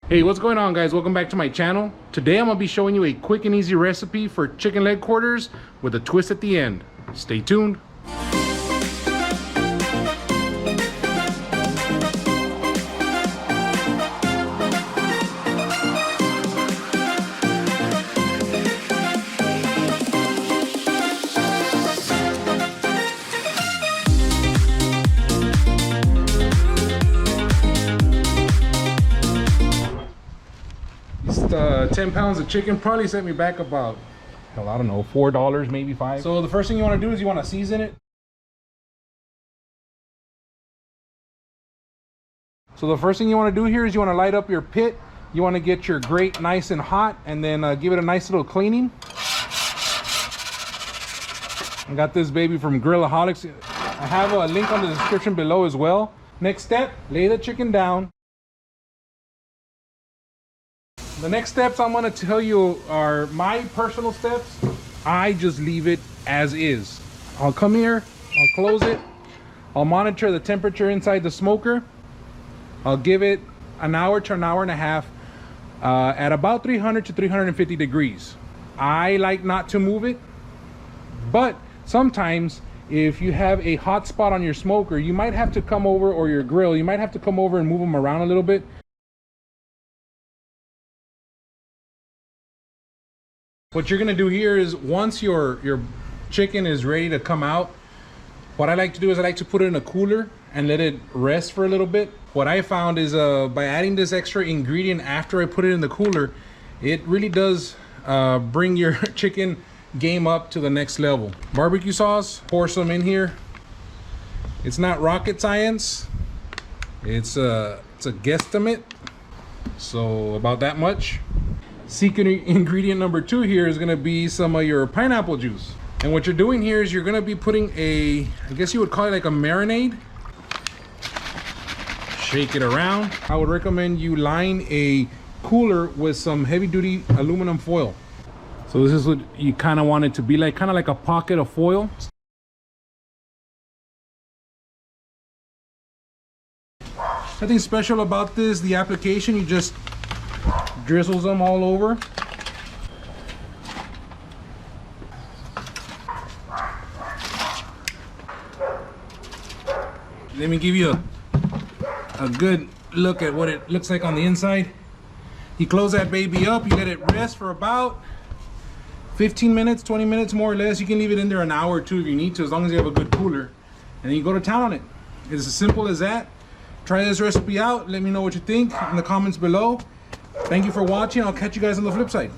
Hey, what's going on, guys? Welcome back to my channel. Today I'm gonna be showing you a quick and easy recipe for chicken leg quarters with a twist at the end. Stay tuned. These 10 pounds of chicken probably set me back about, hell, I don't know, $4, maybe $5. So the first thing you want to do is you want to season it. So the first thing you want to do here is you want to light up your pit. You want to get your grate nice and hot, and then give it a nice little cleaning. I got this baby from Grillaholics. I have a link on the description below as well. Next step, lay the chicken down. The next steps I'm going to tell you are my personal steps. I just leave it as is. I'll come here, I'll close it, I'll monitor the temperature inside the smoker. I'll give it an hour to an hour and a half at about 300 to 350 degrees. I like not to move it, but sometimes if you have a hot spot on your smoker, you might have to come over, or your grill, you might have to come over and move them around a little bit. What you're gonna do here is, once your chicken is ready to come out, what I like to do is I like to put it in a cooler and let it rest for a little bit. What I found is by adding this extra ingredient after I put it in the cooler, it really does bring your chicken game up to the next level. Barbecue sauce, pour some in here. It's not rocket science. It's a guesstimate. So about that much. Secret ingredient number 2 here is going to be some of your pineapple juice. And what you're doing here is you're going to be putting I guess you would call it like a marinade. Shake it around. I would recommend you line a cooler with some heavy duty aluminum foil. So this is what you kind of want it to be like, kind of like a pocket of foil. Nothing special about this, the application, you just drizzles them all over. Let me give you a good look at what it looks like on the inside. You close that baby up, you let it rest for about 15 minutes, 20 minutes more or less. You can leave it in there an hour or two if you need to, as long as you have a good cooler. And then you go to town on it. It's as simple as that. Try this recipe out. Let me know what you think in the comments below. Thank you for watching. I'll catch you guys on the flip side.